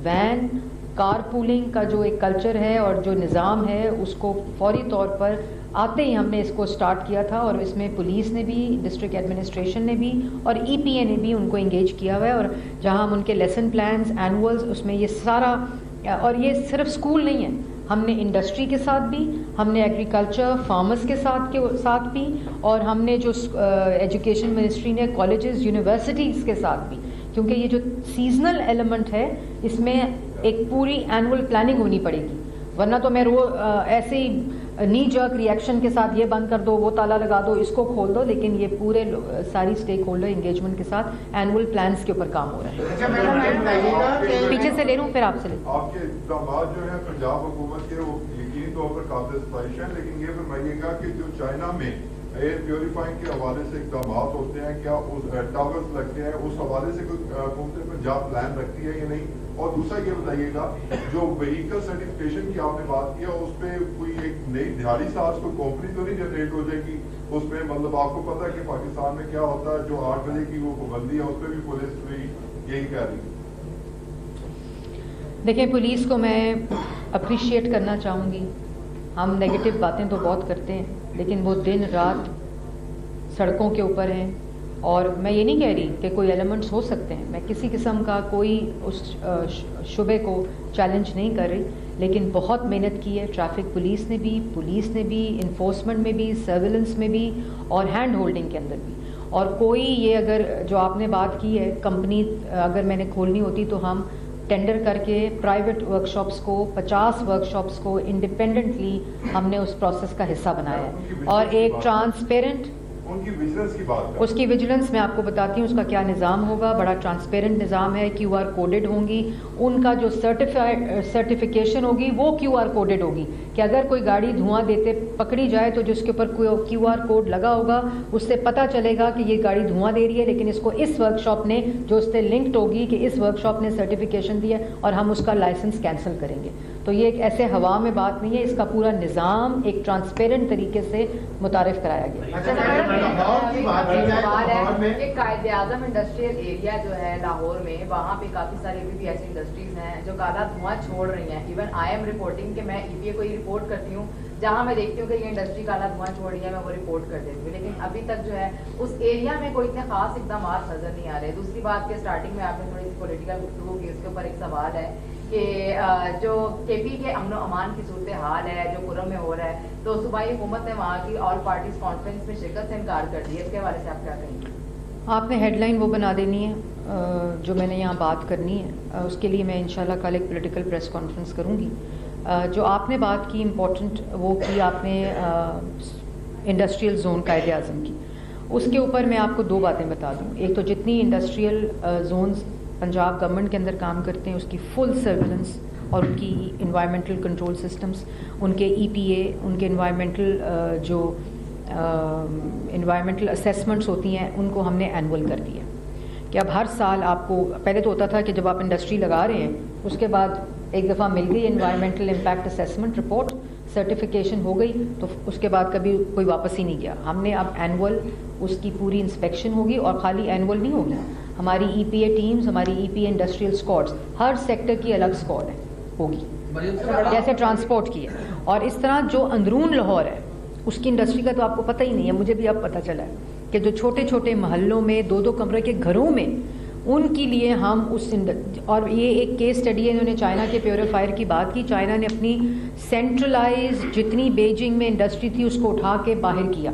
وین, کار پولنگ کا جو ایک کلچر ہے اور جو نظام ہے اس کو فوری طور پر آتے ہی ہم نے اس کو سٹارٹ کیا تھا. اور اس میں پولیس نے بھی, ڈسٹرکٹ ایڈمنسٹریشن نے بھی, اور EPA نے بھی ان کو انگیج کیا ہوا ہے. اور جہاں ہم ان کے لیسن پلانز, اینولز, اس میں یہ سارا, اور یہ صرف اسکول نہیں ہے, ہم نے انڈسٹری کے ساتھ بھی, ہم نے ایگریکلچر فارمرز کے ساتھ بھی, اور ہم نے جو ایجوکیشن منسٹری نے کالجز, یونیورسٹیز کے ساتھ بھی, کیونکہ یہ جو سیزنل ایلیمنٹ ہے اس میں ایک پوری اینول پلاننگ ہونی پڑے گی, ورنہ تو میں ایسے ہی نی جرک ریئیکشن کے ساتھ یہ بند کر دو, وہ تالا لگا دو, اس کو کھول دو, لیکن یہ پورے ساری اسٹیک ہولڈر انگیجمنٹ کے ساتھ اینول پلانس کے اوپر کام ہو رہا ہے. پیچھے سے لے لوں پھر آپ سے لے. آپ کے اقدامات جو ہیں پنجاب حکومت کے وہ یقینی طور پر قابل ستائش ہیں, لیکن یہ فرمائیے گا کہ جو چائنا میں ایئر پیوریفائنگ کے حوالے سے اقدامات ہوتے ہیں, کیا ٹاورز لگتے ہیں, اس حوالے سے کوئی حکومت پنجاب پلان رکھتی ہے یا نہیں؟ اور دوسرا یہ بتائیے گا جو وہیکل سرٹیفکیشن کی آپ نے بات کیا, اس پہ کوئی ایک نئی دہاڑی ساز کوئی کمپنی تو نہیں جنریٹ ہو جائے گی اس میں؟ مطلب آپ کو پتا ہے کہ پاکستان میں کیا ہوتا ہے, جو 8 بجے کی وہ پابندی ہے اس پہ بھی پولیس بھی یہی کہہ رہی ہے. دیکھیں, پولیس کو میں اپریشیٹ کرنا چاہوں گی. ہم نیگیٹو باتیں تو بہت کرتے ہیں, لیکن وہ دن رات سڑکوں کے اوپر ہیں. اور میں یہ نہیں کہہ رہی کہ کوئی ایلیمنٹس ہو سکتے ہیں, میں کسی قسم کا کوئی اس شعبے کو چیلنج نہیں کر رہی, لیکن بہت محنت کی ہے ٹریفک پولیس نے بھی, انفورسمنٹ میں بھی, سرویلنس میں بھی, اور ہینڈ ہولڈنگ کے اندر بھی. اور کوئی یہ اگر جو آپ نے بات کی ہے کمپنی اگر میں نے کھولنی ہوتی تو ہم ٹینڈر کر کے پرائیویٹ ورک شاپس کو 50 ورک شاپس کو انڈیپینڈنٹلی ہم نے اس پروسیس کا حصہ بنایا ہے, اور ایک ٹرانسپیرنٹ ان کی ویجیلنس کی بات اس کی ویجیلنس میں آپ کو بتاتی ہوں اس کا کیا نظام ہوگا. بڑا ٹرانسپیرنٹ نظام ہے, QR کوڈڈ ہوں گی, ان کا جو سرٹیفیکیشن ہوگی وہ QR کوڈڈ ہوگی کہ اگر کوئی گاڑی دھواں دیتے پکڑی جائے تو جس کے اوپر QR کوڈ لگا ہوگا اس سے پتہ چلے گا کہ یہ گاڑی دھواں دے رہی ہے, لیکن اس کو اس ورک شاپ نے جو اس سے لنکڈ ہوگی کہ اس ورک شاپ نے سرٹیفیکیشن دیا ہے اور ہم اس کا لائسنس کینسل کریں گے. تو یہ ایک ایسے ہوا میں بات نہیں ہے, اس کا پورا نظام ایک ٹرانسپیرنٹ طریقے سے متعارف کرایا گیا. سوال ہے کہ قائد اعظم انڈسٹریل ایریا جو ہے لاہور میں, وہاں پہ کافی ساری ابھی بھی ایسی انڈسٹریز ہیں جو کالا دھواں چھوڑ رہی ہیں. ایون آئی ایم رپورٹنگ کہ میں EPA کو یہ رپورٹ کرتی ہوں, جہاں میں دیکھتی ہوں کہ یہ انڈسٹری کالا دھواں چھوڑ رہی ہے میں وہ رپورٹ کر دیتی ہوں, لیکن ابھی تک جو ہے اس ایریا میں کوئی اتنے خاص اقدامات نظر نہیں آ رہے. دوسری بات کہ اسٹارٹنگ میں آپ نے تھوڑی سی پولیٹیکل گفتگو کی, اس کے اوپر ایک سوال ہے کہ جو KP کے امن و امان کی صورتحال ہے جو کرم میں ہو رہا ہے, تو صوبائی حکومت نے وہاں کی آل پارٹیز کانفرنس میں شرکت سے انکار کر دیا. اس کے حوالے سے آپ کیا کہیں گے؟ آپ نے ہیڈ لائن وہ بنا دینی ہے جو میں نے یہاں بات کرنی ہے, اس کے لیے میں انشاءاللہ کل ایک پولیٹیکل پریس کانفرنس کروں گی. جو آپ نے بات کی امپورٹنٹ وہ کی آپ نے انڈسٹریل زون قائد اعظم کی, اس کے اوپر میں آپ کو 2 باتیں بتا دوں. ایک تو جتنی انڈسٹریل زونز پنجاب گورنمنٹ کے اندر کام کرتے ہیں اس کی فل سرویلنس اور ان کی انوائرمنٹل کنٹرول سسٹمز, ان کے EPA, ان کے انوائرمنٹل اسیسمنٹس ہوتی ہیں, ان کو ہم نے اینول کر دیا کہ اب ہر سال آپ کو, پہلے تو ہوتا تھا کہ جب آپ انڈسٹری لگا رہے ہیں اس کے بعد ایک دفعہ مل گئی environmental impact assessment report, certification ہو گئی تو اس کے بعد کبھی کوئی واپس ہی نہیں گیا. ہم نے اب اینول اس کی پوری انسپیکشن ہوگی, اور خالی اینول نہیں ہوگی, ہماری EPA ٹیمز, ہماری EPA انڈسٹریل اسکواڈز, ہر سیکٹر کی الگ اسکواڈ ہے ہوگی جیسے ٹرانسپورٹ کی ہے. اور اس طرح جو اندرون لاہور ہے اس کی انڈسٹری کا تو آپ کو پتہ ہی نہیں ہے, مجھے بھی اب پتہ چلا ہے کہ جو چھوٹے چھوٹے محلوں میں 2-2 کمرے کے گھروں میں ان کے لیے ہم اس, اور یہ ایک کیس اسٹڈی ہے, انہوں نے چائنا کے پیوریفائر کی بات کی. چائنا نے اپنی سینٹرلائز جتنی بیجنگ میں انڈسٹری تھی اس کو اٹھا کے باہر کیا,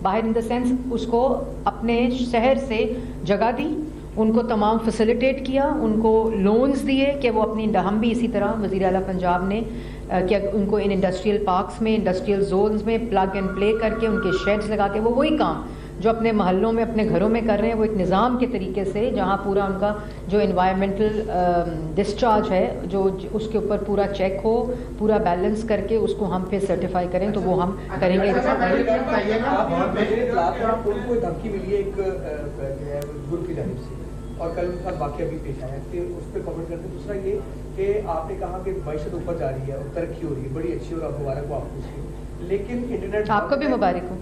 باہر ان دا سینس اس کو اپنے شہر سے جگہ دی, ان کو تمام فیسیلیٹیٹ کیا, ان کو لونز دیے کہ وہ اپنی, ہم بھی اسی طرح وزیر اعلیٰ پنجاب نے کہ ان کو ان انڈسٹریل پارکس میں, انڈسٹریل زونز میں پلگ اینڈ پلے کر کے ان کے شیڈز لگا کے وہ وہی کام جو اپنے محلوں میں اپنے گھروں میں کر رہے ہیں, وہ ایک نظام کے طریقے سے جہاں پورا ان کا جو انوائرمنٹل ڈسچارج ہے جو اس کے اوپر پورا چیک ہو, پورا بیلنس کر کے اس کو ہم پھر سرٹیفائی کریں, تو وہ ہم کریں گے. دھمکی ملی ہے ایک گروپ کی جانب سے, اور کل ان کا واقعہ بھی پیش آیا کہ اس پہ کمنٹ کرتے. دوسرا یہ کہ آپ نے کہا کہ معیشت اوپر جا رہی ہے اور ترقی ہو رہی ہے, بڑی اچھی, اور مبارک ہو آپ کو اس کی, لیکن انٹرنیٹ آپ کو بھی مبارک ہو.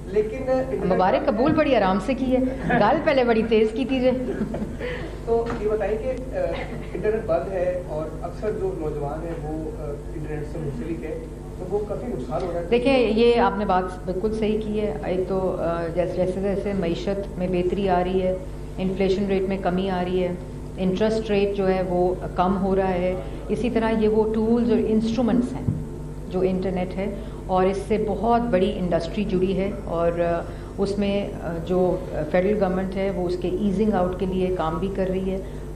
لیکن مبارک قبول بڑی آرام سے کی ہے, گال پہلے بڑی تیز کی تھی. تو یہ بتائیے کہ انٹرنیٹ بند ہے اور اکثر جو نوجوان ہیں وہ انٹرنیٹ سے منسلک ہے, تو وہ کافی نقصان ہو رہا ہے. دیکھیں, یہ آپ نے بات بالکل صحیح کی ہے. ایک تو جیسے جیسے معیشت میں بہتری آ رہی ہے, انفلیشن ریٹ میں کمی آ رہی ہے, انٹرسٹ ریٹ جو ہے وہ کم ہو رہا ہے, اسی طرح یہ وہ ٹولز اور انسٹرومنٹس ہیں جو انٹرنیٹ ہے, اور اس سے بہت بڑی انڈسٹری جڑی ہے, اور اس میں جو فیڈرل گورنمنٹ ہے وہ اس کے ایزنگ آؤٹ کے لیے کام بھی کر رہی ہے.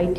IT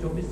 24